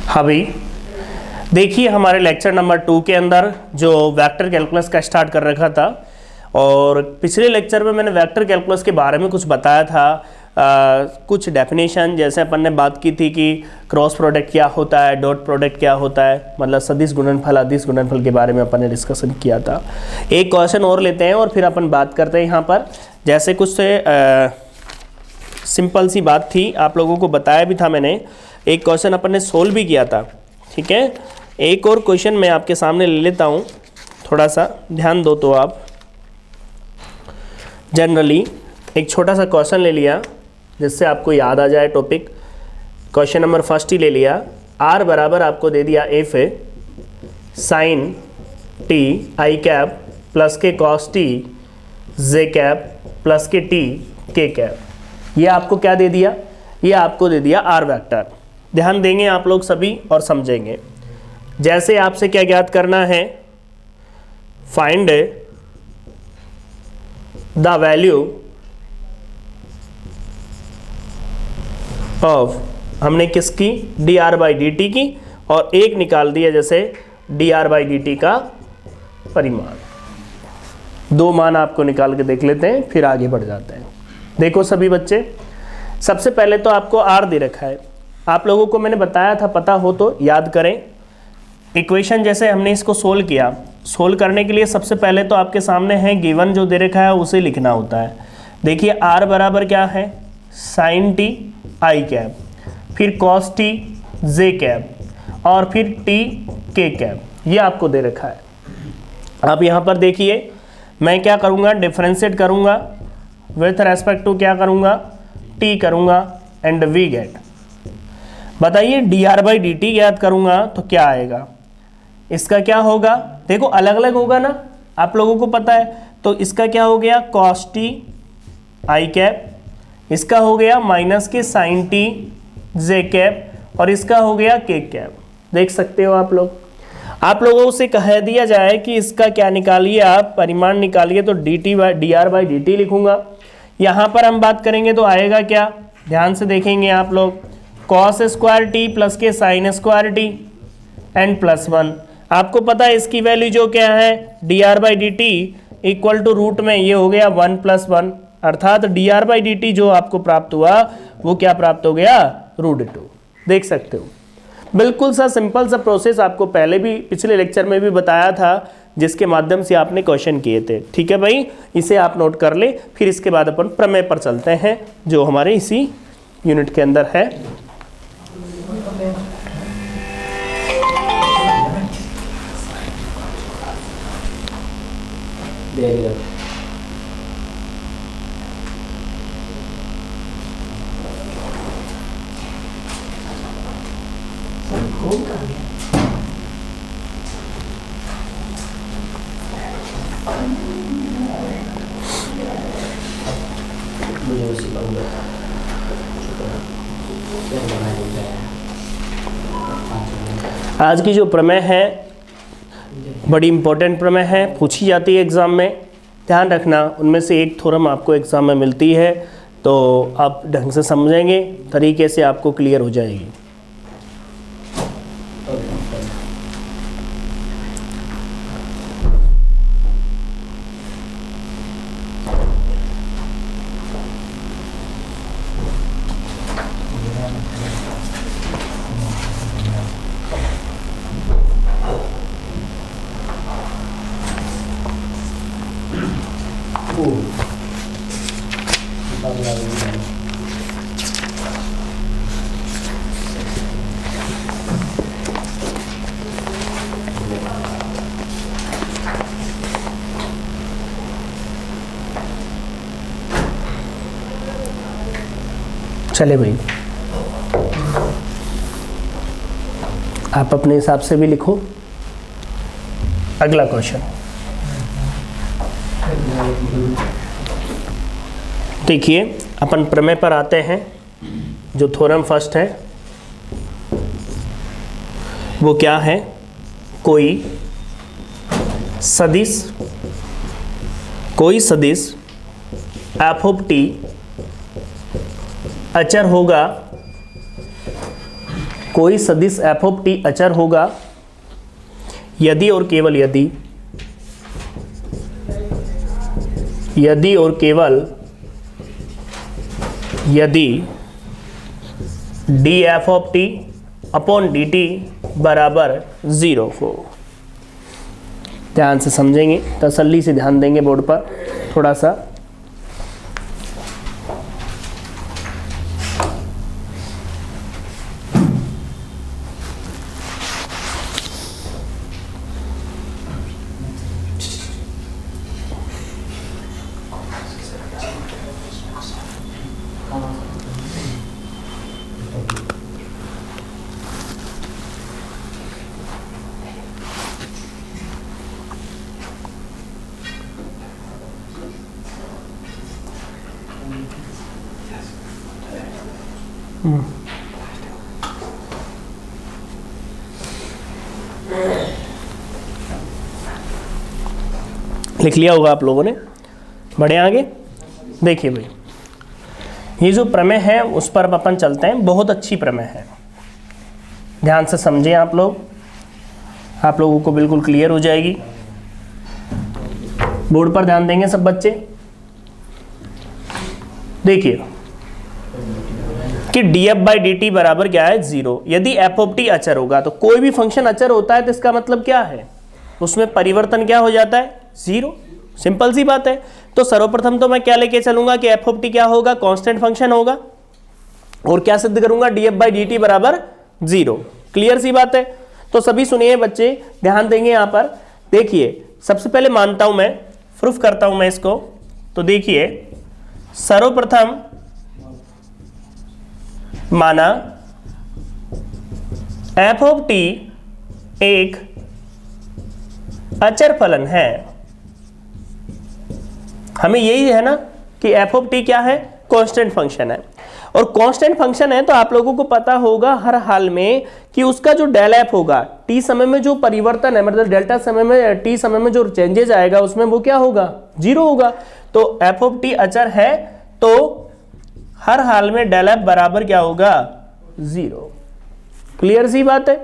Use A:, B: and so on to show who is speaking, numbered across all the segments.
A: हाँ भाई, देखिए हमारे लेक्चर नंबर 2 के अंदर जो वेक्टर कैलकुलस का स्टार्ट कर रखा था, और पिछले लेक्चर में मैंने वेक्टर कैलकुलस के बारे में कुछ बताया था। कुछ डेफिनेशन जैसे अपन ने बात की थी कि क्रॉस प्रोडक्ट क्या होता है, डॉट प्रोडक्ट क्या होता है, मतलब सदिश गुणनफल अदिश गुणनफल के बारे में अपन ने डिस्कशन किया था। एक क्वेश्चन और लेते हैं और फिर अपन बात करते हैं यहाँ पर। जैसे कुछ से सिंपल सी बात थी, आप लोगों को बताया भी था मैंने, एक क्वेश्चन अपन ने सोल्व भी किया था। ठीक है, एक और क्वेश्चन मैं आपके सामने ले लेता हूँ, थोड़ा सा ध्यान दो तो आप। जनरली एक छोटा सा क्वेश्चन ले लिया जिससे आपको याद आ जाए टॉपिक। क्वेश्चन नंबर फर्स्ट ही ले लिया। r बराबर आपको दे दिया एफ है साइन टी आई cap plus k cos t जे कैप प्लस के टी के कैप। ये आपको क्या दे दिया? ये आपको दे दिया r वेक्टर। ध्यान देंगे आप लोग सभी और समझेंगे। जैसे आपसे क्या ज्ञात करना है, फाइंड द वैल्यू ऑफ, हमने किसकी? D r by D T की, और एक निकाल दिया जैसे D r by D T का परिमाण। दो मान आपको निकाल के देख लेते हैं, फिर आगे बढ़ जाते हैं। देखो सभी बच्चे, सबसे पहले तो आपको आर दे रखा है। आप लोगों को मैंने बताया था, पता हो तो याद करें। इक्वेशन जैसे हमने इसको सोल्व किया, सोल्व करने के लिए सबसे पहले तो आपके सामने है गिवन जो दे रखा है उसे लिखना होता है। देखिए आर बराबर क्या है? साइन टी आई कैप, फिर कॉस टी जे कैप, और फिर टी के कैप। ये आपको दे रखा है। आप यहाँ पर देखिए, मैं क्या करूँगा? डिफरेंशिएट करूँगा विथ रेस्पेक्ट टू क्या करूँगा? टी करूँगा, एंड वी गेट। बताइए D r by D T ज्ञात करूँगा तो क्या आएगा? इसका क्या होगा? देखो अलग अलग होगा ना, आप लोगों को पता है। तो इसका क्या हो गया? कॉस टी आई कैप, इसका हो गया माइनस के साइन टी जे कैप, और इसका हो गया के कैप। देख सकते हो आप लोग। आप लोगों से कह दिया जाए कि इसका क्या निकालिए, आप परिमाण निकालिए, तो D r by D T लिखूंगा। यहाँ पर हम बात करेंगे तो आएगा क्या? ध्यान से देखेंगे आप लोग। Cos square t plus k sine square t and plus 1। आपको पता है इसकी वैल्यू जो क्या है? D r by D t equal to root में ये हो गया 1 प्लस 1, अर्थात d r by D t जो आपको प्राप्त हुआ वो क्या प्राप्त हो गया? √2। देख सकते हो, बिल्कुल सा सिंपल सा प्रोसेस आपको पहले भी पिछले लेक्चर में भी बताया था, जिसके माध्यम से आपने क्वेश्चन किए थे। ठीक है भाई, इसे आप नोट कर ले। फिर इसके बाद अपन प्रमेय पर चलते हैं जो हमारे इसी यूनिट के अंदर है। आज की जो प्रमेय है बड़ी इंपॉर्टेंट प्रमेय है, पूछी जाती है एग्ज़ाम में। ध्यान रखना, उनमें से एक थ्योरम आपको एग्ज़ाम में मिलती है, तो आप ढंग से समझेंगे, तरीके से आपको क्लियर हो जाएगी। चले भाई, आप अपने हिसाब से भी लिखो। अगला क्वेश्चन देखिए, अपन प्रमेय पर आते हैं। जो थ्योरम फर्स्ट है वो क्या है? कोई सदिश एफ ऑफ टी अचर होगा कोई सदिश एफ ऑफ टी अचर होगा यदि और केवल यदि D F of T upon D T बराबर 0 हो। ध्यान से समझेंगे, तसल्ली से ध्यान देंगे बोर्ड पर थोड़ा सा। लिख लिया होगा आप लोगों ने। बढ़े आगे। देखिए भाई, ये जो प्रमेय है उस पर अपन चलते हैं। बहुत अच्छी प्रमेय है, ध्यान से समझें आप लोग, आप लोगों को बिल्कुल क्लियर हो जाएगी। बोर्ड पर ध्यान देंगे सब बच्चे। देखिए कि df/dt बराबर क्या है 0। यदि f ऑफ t अचर होगा, तो कोई भी फंक्शन अचर होता है तो इसका मतलब क्या है, उसमें परिवर्तन क्या हो जाता है, 0। सिंपल सी बात है। तो सर्वप्रथम तो मैं क्या लेके चलूंगा कि f ऑफ t क्या होगा, कांस्टेंट फंक्शन होगा, और क्या सिद्ध करूंगा, df/dt बराबर 0। क्लियर सी बात है। तो सभी सुनिए बच्चे, ध्यान देंगे यहां पर। देखिए सबसे पहले मानता हूं मैं, प्रूफ करता हूं मैं इसको। तो देखिए सर्वप्रथम माना f ऑफ t एक अचर फलन है। हमें यही है ना कि f ऑफ t क्या है, कांस्टेंट फंक्शन है। और कांस्टेंट फंक्शन है तो आप लोगों को पता होगा हर हाल में कि उसका जो डेल एफ होगा, t समय में जो परिवर्तन है, मतलब डेल्टा समय में, t समय में जो चेंजेस आएगा उसमें वो क्या होगा, 0 होगा। तो f ऑफ t अचर है तो हर हाल में डेल एफ बराबर क्या होगा, 0। क्लियर सी बात है।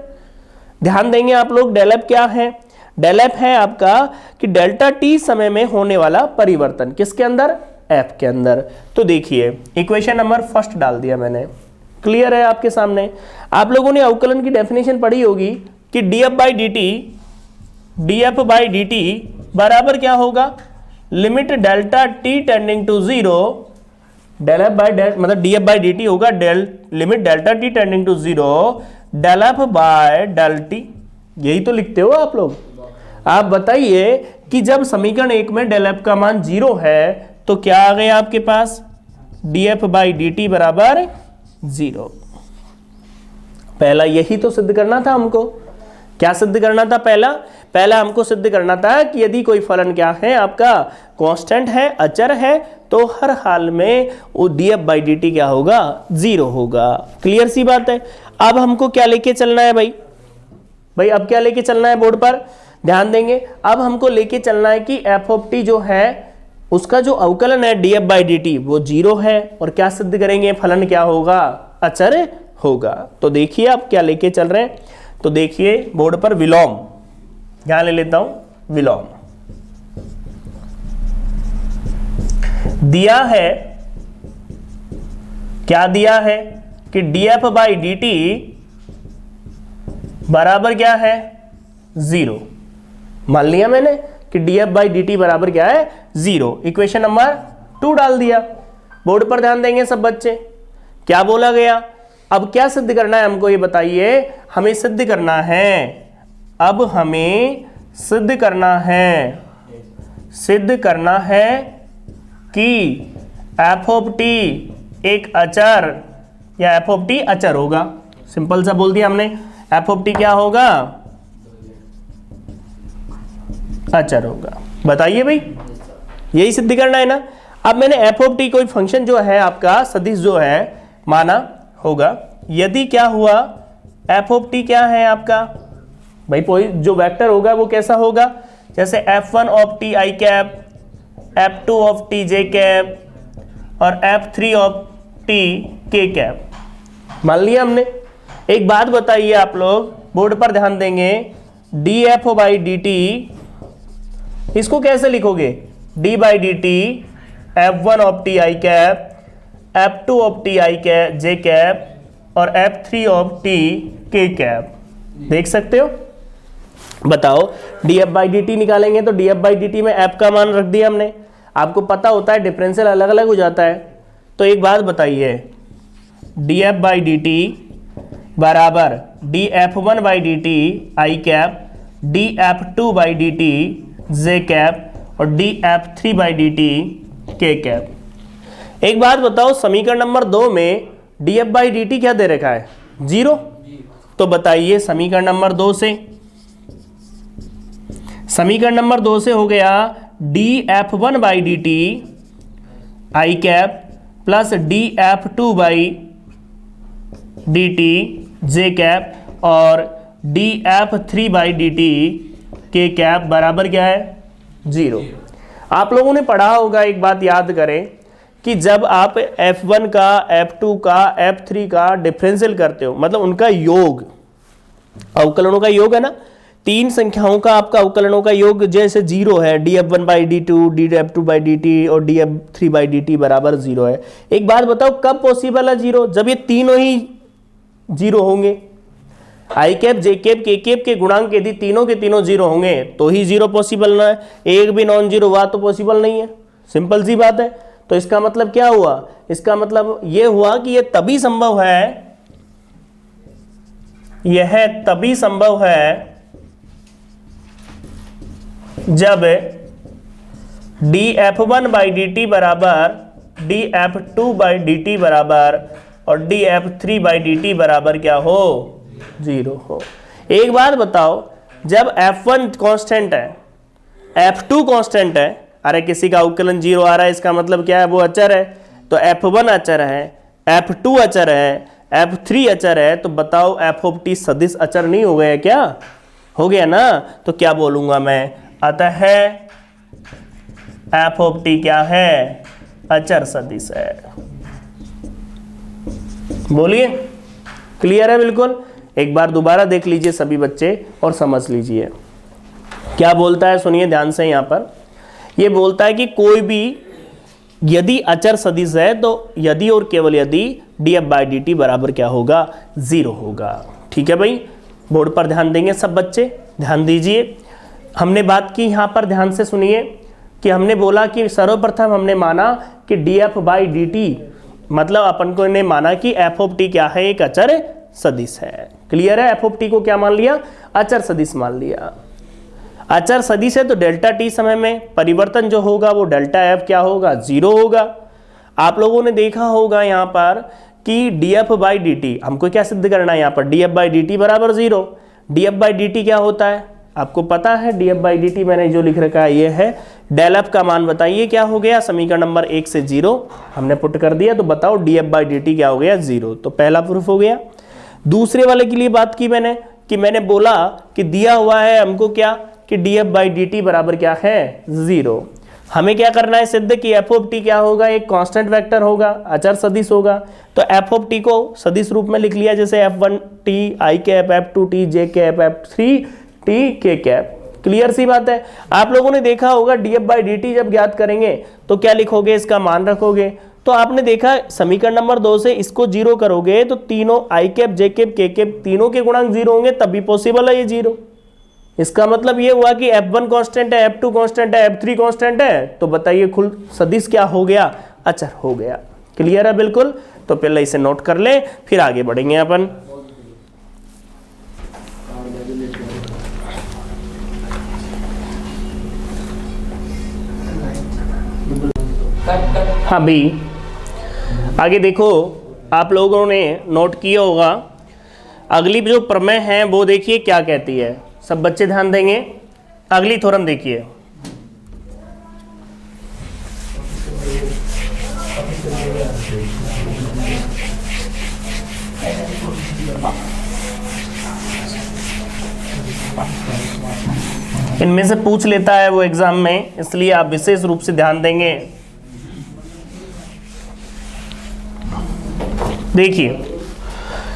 A: ध्यान देंगे आप लोग, डेल एफ क्या है, डेल एफ है आपका कि डेल्टा टी समय में होने वाला परिवर्तन, किसके अंदर, एफ के अंदर। तो देखिए इक्वेशन नंबर फर्स्ट डाल दिया मैंने, क्लियर है आपके सामने। आप लोगों ने अवकलन की डेफिनेशन पढ़ी होगी कि df/dt बराबर क्या होगा, limit delta t tending to 0, del f by del मतलब df/dt होगा limit delta t tending to 0 del f by del t. यही तो लिखते हो आप लोग। आप बताइए कि जब समीकरण 1 में डेल एफ का मान 0 है तो क्या आ गया आपके पास, df/dt बराबर 0। पहला यही तो सिद्ध करना था हमको। क्या सिद्ध करना था, पहला हमको सिद्ध करना था कि यदि कोई फलन क्या है आपका, कांस्टेंट है, अचर है, तो हर हाल में वो df/dt क्या होगा, 0 होगा। क्लियर सी बात है। अब हमको क्या लेके चलना है भाई, अब क्या लेके चलना है बोर्ड पर ध्यान देंगे। अब हमको लेके चलना है कि f ऑफ t जो है उसका जो अवकलन है df/dt वो 0 है, और क्या सिद्ध करेंगे, फलन क्या होगा, अचर होगा। तो देखिए आप क्या लेके चल रहे हैं। तो देखिए बोर्ड पर विलोम, यहां ले लेता हूं विलोम दिया है। क्या दिया है कि df/dt बराबर क्या है, 0। मान लिया मैंने कि df/dt बराबर क्या है, 0। इक्वेशन नंबर 2 डाल दिया। बोर्ड पर ध्यान देंगे सब बच्चे, क्या बोला गया। अब क्या सिद्ध करना है हमको, ये बताइए। हमें सिद्ध करना है, अब हमें सिद्ध करना है कि f ऑफ t एक अचर या f ऑफ t अचर होगा। सिंपल सा बोल दिया हमने, f ऑफ t क्या होगा, अचर होगा। बताइए भाई, यही सिद्ध करना है ना। अब मैंने f ऑफ t कोई फंक्शन जो है आपका सदिश जो है माना होगा। यदि क्या हुआ, f ऑफ t क्या है आपका भाई, कोई जो वेक्टर होगा वो कैसा होगा, जैसे f1 of t i cap, f2 of t j cap और f3 of t k cap. मान लिया हमने। एक बात बताइए आप लोग, बोर्ड पर ध्यान देंगे, D F by D T, इसको कैसे लिखोगे? D by D T F1 of T I cap, F2 of T I cap J cap और F3 ऑफ टी के कैप। देख सकते हो? बताओ, D F by D T निकालेंगे तो D F by D T में एफ का मान रख दिया हमने। आपको पता होता है डिफरेंशियल अलग अलग हो जाता है। तो एक बात बताइए, D F by D T बराबर D F one by D T I cap, D F two by D T J cap और D F three by D T के कैप। एक बात बताओ, समीकरण नंबर 2 में D F by D T क्या दे रखा है? 0। तो बताइए समीकरण नंबर 2 से, समीकरण नंबर 2 से हो गया D F one by D T I cap plus D F two by D T J cap और D F three by D T के कैप बराबर क्या है? 0। आप लोगों ने पढ़ा होगा, एक बात याद करें कि जब आप F1 का, F2 का, F3 का डिफरेंशियल करते हो, मतलब उनका योग, अवकलनों का योग है ना, 3 संख्याओं का आपका अवकलनों का योग जैसे 0 है, D F one by D two, D F two by D T और D F three by D T बराबर 0 है। एक बात बताओ, कब पॉसिबल है 0? जब ये तीनों ही 0 होंगे। आई कैप, जे कैप, के कैप के गुणांक यदि तीनों के तीनों 0 होंगे तो ही 0 पॉसिबल ना है। एक भी नॉन 0 हुआ तो पॉसिबल नहीं है। सिंपल सी बात है। तो इसका मतलब क्या हुआ? इसका मतलब ये हुआ कि यह तभी संभव है, यह तभी संभव है जब D F one by D T बराबर D F two by D T बराबर और D F three by D T बराबर क्या हो? 0 हो। एक बात बताओ, जब F1 कांस्टेंट है, F2 कांस्टेंट है, अरे किसी का अवकलन 0 आ रहा है, इसका मतलब क्या है? वो अचर है। तो F1 अचर है, F2 अचर है, F3 अचर है, तो बताओ f ऑफ टी सदिश अचर नहीं हो गया क्या? हो गया ना। तो क्या बोलूंगा मैं? अतः f ऑफ टी क्या है? अचर सदिश है। बोलिए, क्लियर है? बिल्कुल। एक बार दोबारा देख लीजिए सभी बच्चे और समझ लीजिए क्या बोलता है। सुनिए ध्यान से, यहां पर यह बोलता है कि कोई भी यदि अचर सदिश है तो यदि और केवल यदि D F by D T बराबर क्या होगा? 0 होगा। ठीक है भाई, बोर्ड पर ध्यान देंगे सब बच्चे, ध्यान दीजिए। हमने बात की यहां पर, ध्यान से सुनिए कि हमने बोला कि सर्वप्रथम हमने माना कि D F by D T, मतलब अपन को ने माना कि एफ ऑफ टी क्या है? एक अचर सदिश है। क्लियर है? एफ ऑफ टी को क्या मान लिया? अचर सदिश मान लिया। अचर सदिश है तो डेल्टा टी समय में परिवर्तन जो होगा वो डेल्टा एफ क्या होगा? 0 होगा। आप लोगों ने देखा होगा यहाँ पर कि D F by D T, हमको क्या सिद्ध करना है यहाँ पर? D F by D T बराबर 0। D F by D T क्या होता है? आपको पता है D F by D T मैंने जो लिख रखा है ये है। डेल एफ का मान बताइए क्या हो गया? समीकरण नंबर 1 से 0 हमने पुट कर दिया। तो बताओ D F by D T क्या हो गया? 0। तो पहला प्रूफ हो गया। दूसरे वाले के लिए बात की मैंने कि मैंने बोला कि दिया हुआ है हमको क्या कि D F by D T बराबर क्या है? 0। हमें क्या करना है सिद्ध कि एफ ऑफ टी क्या होगा? एक कांस्टेंट वेक्टर होगा, अचर सदिश होगा। तो एफ ऑफ टी को सदिश रूप में लिख लिया, जैसे F1 T I cap, F2 T J cap, F3 T के कैप। क्लियर सी बात है। आप लोगों ने देखा होगा D F by D T जब ज्ञात करेंगे तो क्या लिखोगे? इसका मान रखोगे। तो आपने देखा समीकरण नंबर 2 से इसको 0 करोगे तो तीनों आई कैप, जे कैप, के कैप तीनों के गुणांक 0 होंगे, तभी पॉसिबल है ये 0। इसका मतलब ये हुआ कि F1 कांस्टेंट है, F2 कांस्टेंट है, F3 कांस्टेंट है, तो बताइए कुल सदिश क्या हो गया? अचर हो गया। क्लियर है? बिल्कुल। तो पहले इसे नोट कर ले, फिर आगे बढ़ेंगे अपन। हाँ भाई, आगे देखो, आप लोगों ने नोट किया होगा अगली जो प्रमेय है वो देखिए क्या कहती है। सब बच्चे ध्यान देंगे। अगली थ्योरम देखिए। इनमें से पूछ लेता है वो एग्जाम में, इसलिए आप विशेष रूप से ध्यान देंगे। देखिए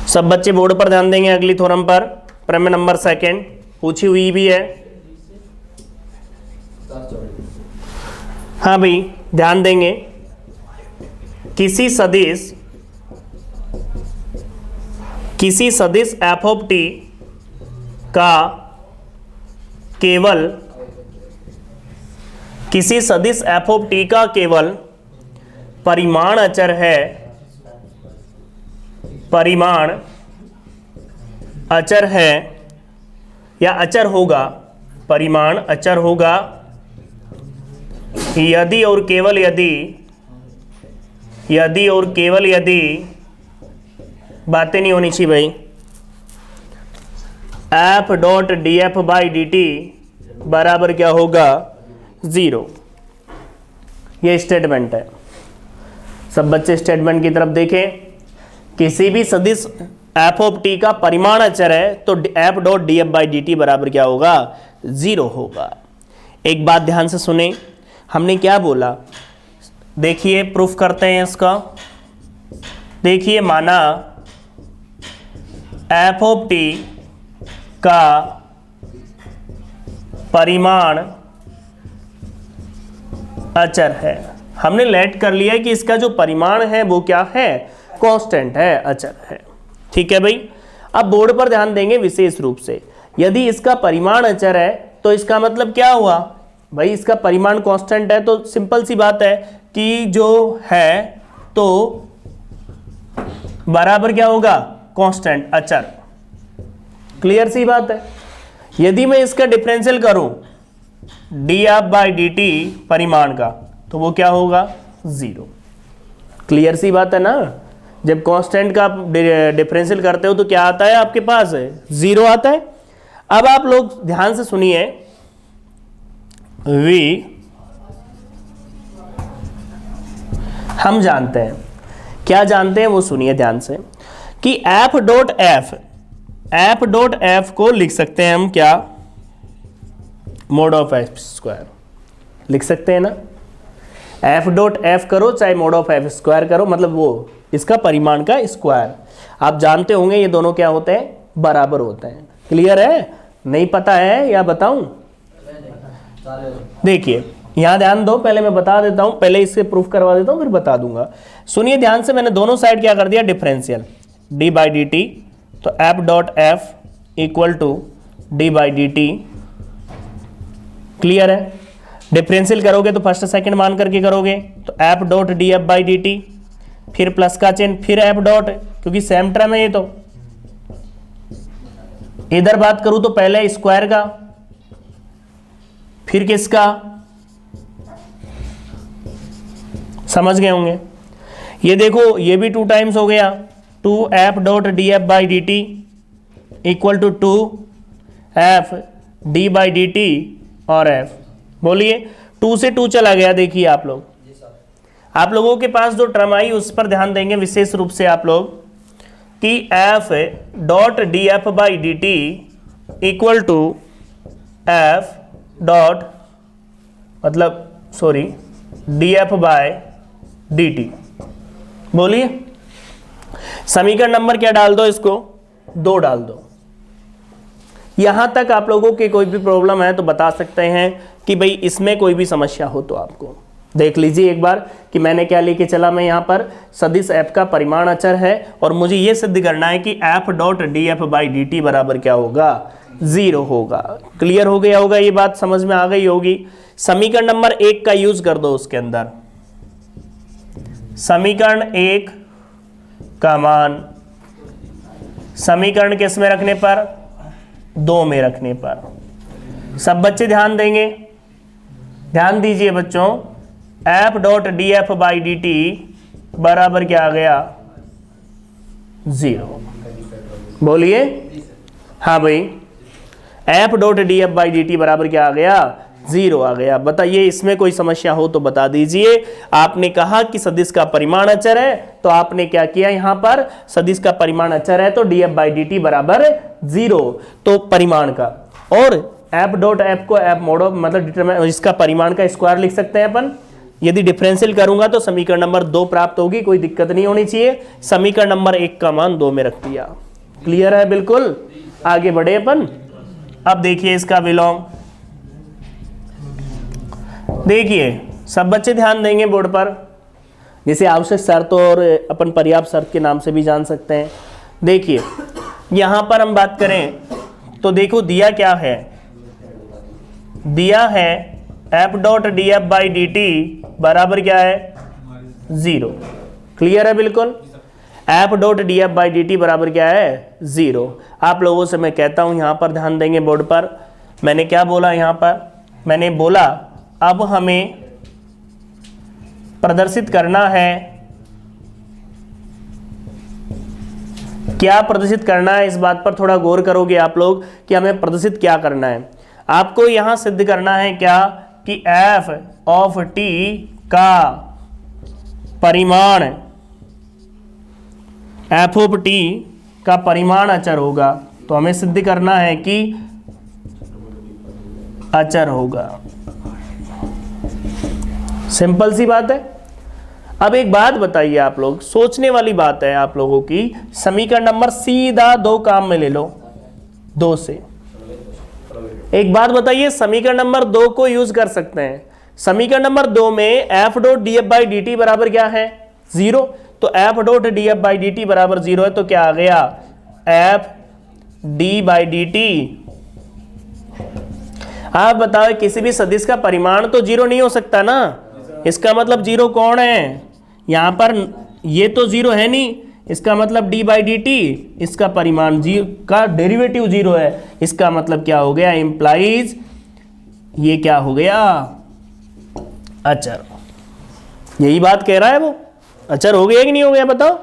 A: सब बच्चे बोर्ड पर ध्यान देंगे अगली थ्योरम पर, प्रमेय नंबर 2 पूछी हुई भी है। हाँ भाई ध्यान देंगे, किसी सदिश एफ ऑफ टी का केवल परिमाण अचर है, या अचर होगा, परिमाण अचर होगा यदि और केवल यदि बातें नहीं होनी चाहिए भाई, F dot D F by D T बराबर क्या होगा 0। ये स्टेटमेंट है। सब बच्चे स्टेटमेंट की तरफ देखें। किसी भी सदिश एफ ऑफ टी का परिमाण अचर है तो F dot D F by D T बराबर क्या होगा 0 होगा। एक बात ध्यान से सुने, हमने क्या बोला, देखिए प्रूफ करते हैं इसका। देखिए माना एफ ऑफ टी का परिमाण अचर है, हमने लेट कर लिया है कि इसका जो परिमाण है वो क्या है, कांस्टेंट है, अचर है। ठीक है भाई। अब बोर्ड पर ध्यान देंगे विशेष रूप से, यदि इसका परिमाण अचर है तो इसका मतलब क्या हुआ भाई, इसका परिमाण कांस्टेंट है तो सिंपल सी बात है कि जो है तो बराबर क्या होगा कांस्टेंट, अचर। क्लियर सी बात है। यदि मैं इसका डिफरेंशियल करूं D F by D T परिमाण का तो वो क्या होगा 0। क्लियर सी बात है ना। जब कांस्टेंट का आप डिफरेंशियल करते हो तो क्या आता है आपके पास, 0 आता है। अब आप लोग ध्यान से सुनिए, हम जानते हैं, क्या जानते हैं वो सुनिए ध्यान से, कि एफ डॉट एफ को लिख सकते हैं हम क्या, मोड ऑफ एफ स्क्वायर लिख सकते हैं ना। एफ डॉट एफ करो चाहे मोड ऑफ एफ स्क्वायर करो, मतलब वो इसका परिमाण का स्क्वायर। आप जानते होंगे ये दोनों क्या होते हैं, बराबर होते हैं। क्लियर है, नहीं पता है या बताऊं? देखिए यहां ध्यान दो, पहले मैं बता देता हूं, पहले इससे प्रूफ करवा देता हूं फिर बता दूंगा। सुनिए ध्यान से, मैंने दोनों साइड क्या कर दिया, differential D by D T, तो F dot F equal to D by D T. Clear है। डिफरेंशियल करोगे तो फर्स्ट सेकंड मान करके करोगे, तो F dot D F by D T, फिर प्लस का चिन्ह, फिर एफ डॉट, क्योंकि सेम टर्म है ये। तो इधर बात करूं तो पहले स्क्वायर का, फिर किसका, समझ गए होंगे। ये देखो ये भी 2 टाइम्स हो गया, 2 f dot D F by D t equal to 2 f d by D T और एफ। बोलिए 2 से 2 चला गया। देखिए आप लोगों के पास जो टर्म आई उस पर ध्यान देंगे विशेष रूप से आप लोग, कि f dot D F by D t equal to f dot D f by d t. बोलिए समीकरण नंबर क्या डाल दो, इसको 2 डाल दो। यहां तक आप लोगों की कोई भी प्रॉब्लम है तो बता सकते हैं कि भाई इसमें कोई भी समस्या हो तो आपको देख लीजिए एक बार कि मैंने क्या लेके चला। मैं यहां पर सदिश f का परिमाण अचर है और मुझे यह सिद्ध करना है कि f dot D F by D T बराबर क्या होगा, 0 होगा। क्लियर हो गया होगा, ये बात समझ में आ गई होगी। समीकरण नंबर 1 का यूज कर दो उसके अंदर। समीकरण 1 का मान समीकरण किस में रखने पर, 2 में रखने पर। सब बच्चे ध्यान देंगे, ध्यान दीजिए बच्चों। F dot D F by D T बराबर क्या आ गया, 0। बोलिए हाँ भाई, F dot D F by D T बराबर क्या आ गया, 0 आ गया। बताइए इसमें कोई समस्या हो तो बता दीजिए। आपने कहा कि सदिश का परिमाण अचर है तो आपने क्या किया, यहां पर सदिश का परिमाण अचर है तो D F by D T बराबर 0, तो परिमाण का, और एफ डॉट एफ को एफ मोड ऑफ इसका परिमाण का स्क्वायर लिख सकते हैं अपन। यदि डिफरेंशियल करूंगा तो समीकरण नंबर 2 प्राप्त होगी, कोई दिक्कत नहीं होनी चाहिए। समीकरण नंबर 1 का मान 2 में रख दिया। क्लियर है बिल्कुल। आगे बढ़े अपन। अब देखिए इसका विलोम, देखिए सब बच्चे ध्यान देंगे बोर्ड पर, जिसे आवश्यक शर्त और अपन पर्याप्त शर्त के नाम से भी जान सकते हैं। देखिए यहां पर हम बात करें तो देखो दिया क्या है, दिया है F dot D F by D T बराबर क्या है 0। क्लियर है बिल्कुल। F dot D F by D T बराबर क्या है 0। आप लोगों से मैं कहता हूं यहां पर ध्यान देंगे बोर्ड पर। मैंने क्या बोला यहां पर, मैंने बोला अब हमें प्रदर्शित करना है, क्या प्रदर्शित करना है, इस बात पर थोड़ा गौर करोगे आप लोग कि हमें प्रदर्शित क्या करना है। आपको यहां सिद्ध करना है क्या कि एफ ऑफ टी का परिमाण, एफ ऑफ टी का परिमाण अचर होगा। तो हमें सिद्ध करना है कि अचर होगा। सिंपल सी बात है। अब एक बात बताइए आप लोग, सोचने वाली बात है आप लोगों की, समीकरण नंबर सीधा 2 काम में ले लो 2 से। एक बात बताइए, समीकरण नंबर 2 को यूज कर सकते हैं। समीकरण नंबर 2 में F dot D F by D T बराबर क्या है 0। तो F dot D F by D T बराबर 0 है, तो क्या आ गया F d by D T. आप बताओ किसी भी सदिश का परिमाण तो 0 नहीं हो सकता ना, इसका मतलब 0 कौन है यहां पर, ये तो 0 है नहीं, इसका मतलब d बाई डी टी, इसका परिमाण जी का डेरिवेटिव 0 है। इसका मतलब क्या हो गया, इंप्लाइज ये क्या हो गया अचर। यही बात कह रहा है वो, अचर हो गया कि नहीं हो गया बताओ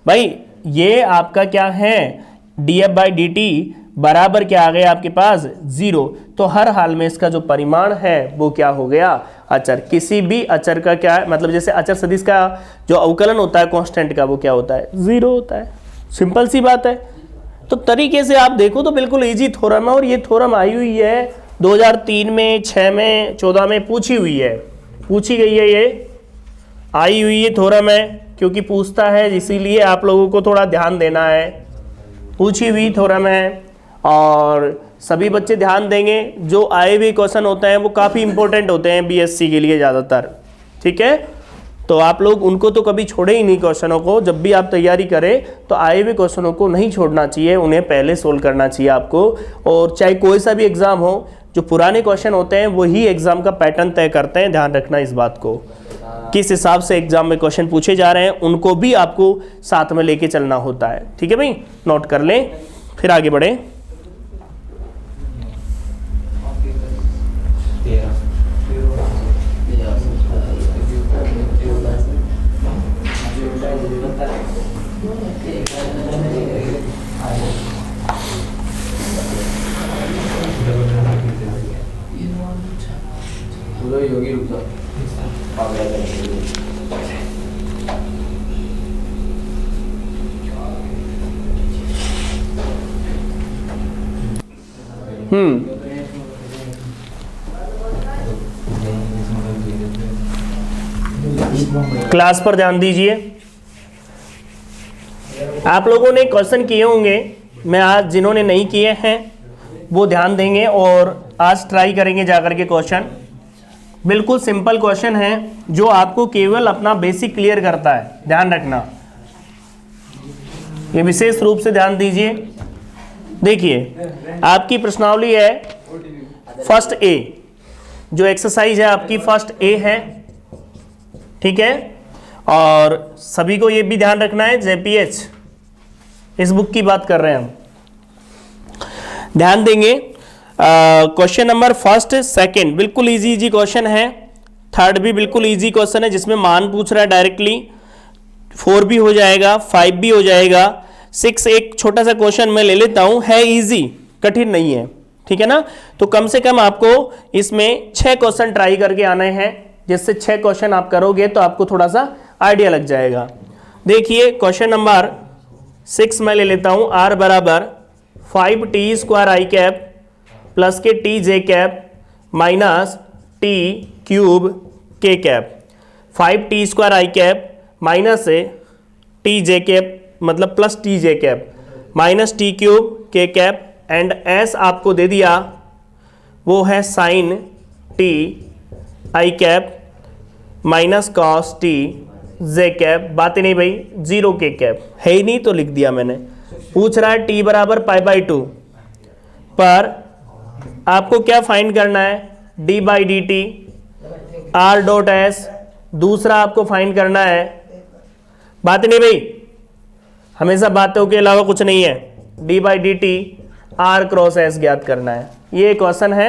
A: भाई। ये आपका क्या है D F by D T बराबर क्या आ गया आपके पास 0। तो हर हाल में इसका जो परिमाण है वो क्या हो गया अचर। किसी भी अचर का क्या है मतलब, जैसे अचर सदिश का जो अवकलन होता है कांस्टेंट का वो क्या होता है 0 होता है। सिंपल सी बात है। तो तरीके से आप देखो तो बिल्कुल इजी थ्योरम है, और ये थ्योरम आई हुई है 2003 में, 6 में, 14 में पूछी हुई है, पूछी गई है, ये आई हुई है थ्योरम है, क्योंकि पूछता है इसीलिए आप लोगों को थोड़ा ध्यान देना है। पूछी हुई थ्योरम है और सभी बच्चे ध्यान देंगे। जो आए हुए क्वेश्चन होते हैं वो काफ़ी इंपॉर्टेंट होते हैं बीएससी के लिए ज़्यादातर, ठीक है। तो आप लोग उनको तो कभी छोड़े ही नहीं क्वेश्चनों को। जब भी आप तैयारी करें तो आए हुए क्वेश्चनों को नहीं छोड़ना चाहिए, उन्हें पहले सोल्व करना चाहिए आपको। और चाहे कोई सा भी एग्ज़ाम हो, जो पुराने क्वेश्चन होते हैं वही एग्ज़ाम का पैटर्न तय करते हैं। ध्यान रखना इस बात को, किस हिसाब से एग्जाम में क्वेश्चन पूछे जा रहे हैं उनको भी आपको साथ में लेके चलना होता है, ठीक है भाई। नोट कर लें, फिर आगे बढ़े।
B: योगी रुक जाओ।
A: क्लास पर ध्यान दीजिए। आप लोगों ने क्वेश्चन किए होंगे, मैं आज जिन्होंने नहीं किए हैं वो ध्यान देंगे और आज ट्राई करेंगे जाकर के क्वेश्चन। बिल्कुल सिंपल क्वेश्चन है जो आपको केवल अपना बेसिक क्लियर करता है, ध्यान रखना, ये विशेष रूप से ध्यान दीजिए। देखिए आपकी प्रश्नावली है फर्स्ट ए, जो एक्सरसाइज है आपकी फर्स्ट ए है, ठीक है। और सभी को ये भी ध्यान रखना है, जेपीएच इस बुक की बात कर रहे हैं हम, ध्यान देंगे। क्वेश्चन नंबर फर्स्ट सेकंड बिल्कुल इजी क्वेश्चन है, थर्ड भी बिल्कुल इजी क्वेश्चन है जिसमें मान पूछ रहा है डायरेक्टली। 4 भी हो जाएगा, 5 भी हो जाएगा, 6 एक छोटा सा क्वेश्चन मैं ले लेता हूं, है इजी, कठिन नहीं है, ठीक है ना। तो कम से कम आपको इसमें 6 क्वेश्चन ट्राई करके आने हैं, जिससे 6 क्वेश्चन आप करोगे तो आपको थोड़ा सा आइडिया लग जाएगा। देखिए क्वेश्चन नंबर 6 मैं ले लेता हूं, r बराबर 5t² i कैप प्लस के t j cap minus t³ k cap. 5t² आई कैप माइनस से टी जे कैप मतलब प्लस टी जे कैप माइनस t³ के कैप एंड s आपको दे दिया वो है साइन टी आई कैप माइनस कॉस टी जे कैप। बात ही नहीं भाई, 0 के कैप है ही नहीं तो लिख दिया मैंने। पूछ रहा है t बराबर π/2 पर आपको क्या फाइंड करना है, d/dt r डॉट एस। दूसरा आपको फाइंड करना है, बात नहीं भाई, हमेशा बातों के अलावा कुछ नहीं है, d/dt r क्रॉस एस ज्ञात करना है। ये क्वेश्चन है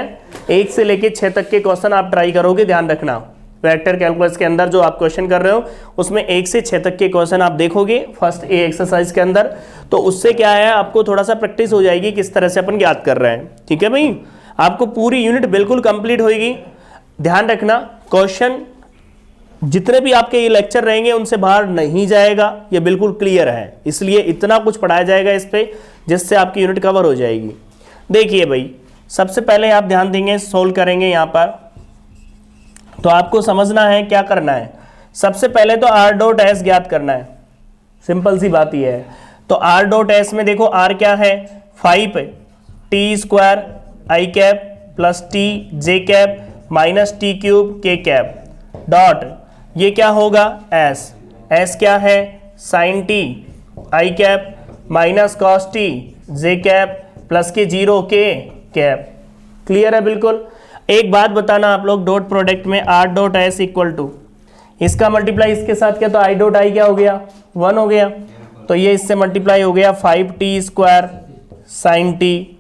A: 1 से लेके 6 तक के क्वेश्चन आप ट्राई करोगे, ध्यान रखना। वेक्टर कैलकुलस के अंदर जो आप क्वेश्चन कर रहे हो उसमें 1 से 6 तक के क्वेश्चन आप देखोगे फर्स्ट ए एक्सरसाइज के अंदर, तो उससे क्या है आपको थोड़ा सा प्रैक्टिस हो जाएगी किस तरह से अपन ज्ञात कर रहे हैं। ठीक है भाई, आपको पूरी यूनिट बिल्कुल कंप्लीट होगी। ध्यान रखना क्वेश्चन जितने भी आपके ये लेक्चर रहेंगे उनसे बाहर नहीं जाएगा, ये बिल्कुल क्लियर है। इसलिए इतना कुछ पढ़ाया जाएगा इस पे जिससे आपकी यूनिट कवर हो जाएगी। देखिए भाई, सबसे पहले आप ध्यान देंगे, सोल्व करेंगे यहाँ पर, तो आपको समझना है क्या करना है। सबसे पहले तो r डॉट एस ज्ञात करना है, सिंपल सी बात ये है। तो r डॉट एस में देखो r क्या है, 5t² आई कैप प्लस टी जे कैप माइनस t³ के कैप डॉट ये क्या होगा s क्या है, साइन टी आई कैप माइनस कॉस टी जे कैप प्लस के 0 के कैप। क्लियर है बिल्कुल। एक बात बताना आप लोग, डॉट प्रोडक्ट में r dot s equal to इसका मल्टीप्लाई इसके साथ क्या, तो i डॉट आई क्या हो गया, 1 हो गया, तो ये इससे मल्टीप्लाई हो गया 5t² साइन टी।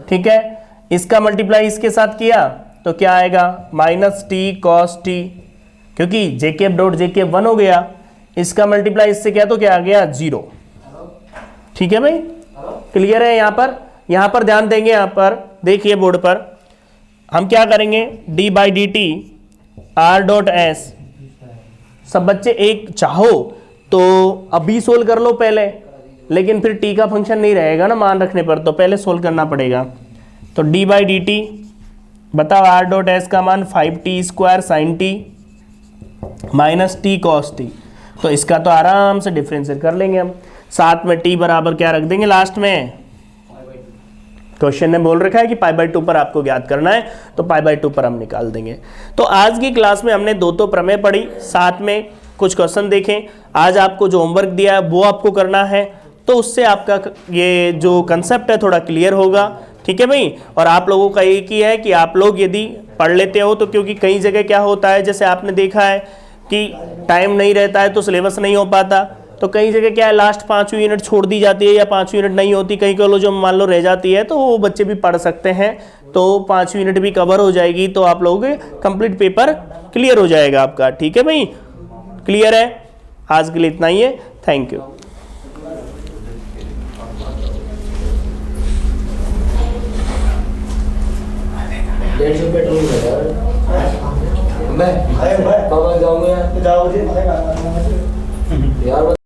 A: ठीक है, इसका मल्टीप्लाई इसके साथ किया तो क्या आएगा, माइनस टी कॉस टी, क्योंकि जे कैप डॉट जे कैप 1 हो गया, इसका मल्टीप्लाई इससे क्या तो क्या आ गया, 0। ठीक है भाई, क्लियर है। यहाँ पर ध्यान देंगे, यहाँ पर देखिए बोर्ड पर हम क्या करेंगे, d/dt r डॉट एस। सब बच्चे एक चाहो तो अभी सोल्व कर लो पहले, लेकिन फिर t का फंक्शन नहीं रहेगा ना मान रखने पर, तो पहले सोल्व करना पड़ेगा। तो d/dt बताओ r डॉट एस का मान 5t² sine t minus t cos t, तो इसका तो आराम से डिफरेंशिएट कर लेंगे हम। साथ में t बराबर क्या रख देंगे लास्ट में, क्वेश्चन ने बोल रखा है कि π/2 पर आपको ज्ञात करना है, तो π/2 पर हम निकाल देंगे। तो आज की क्लास में हमने दो प्रमेय पढ़ी, साथ में कुछ क्वेश्चन देखें। आज आपको जो होमवर्क दिया है वो आपको करना है, तो उससे आपका ये जो कंसेप्ट है थोड़ा क्लियर होगा। ठीक है भाई, और आप लोगों का एक ही है कि आप लोग यदि पढ़ लेते हो तो, क्योंकि कई जगह क्या होता है जैसे आपने देखा है कि टाइम नहीं रहता है तो सिलेबस नहीं हो पाता, तो कई जगह क्या है लास्ट 5वीं यूनिट छोड़ दी जाती है या 5वीं यूनिट नहीं होती, कई कॉलेजों में मान लो रह जाती है, तो वो बच्चे भी पढ़ सकते हैं, तो 5वीं यूनिट भी कवर हो जाएगी, तो आप लोगों के कंप्लीट पेपर क्लियर हो जाएगा आपका। ठीक है भाई, क्लियर है। आज के लिए इतना ही है, थैंक यू।
B: मैं जाऊंगा यार।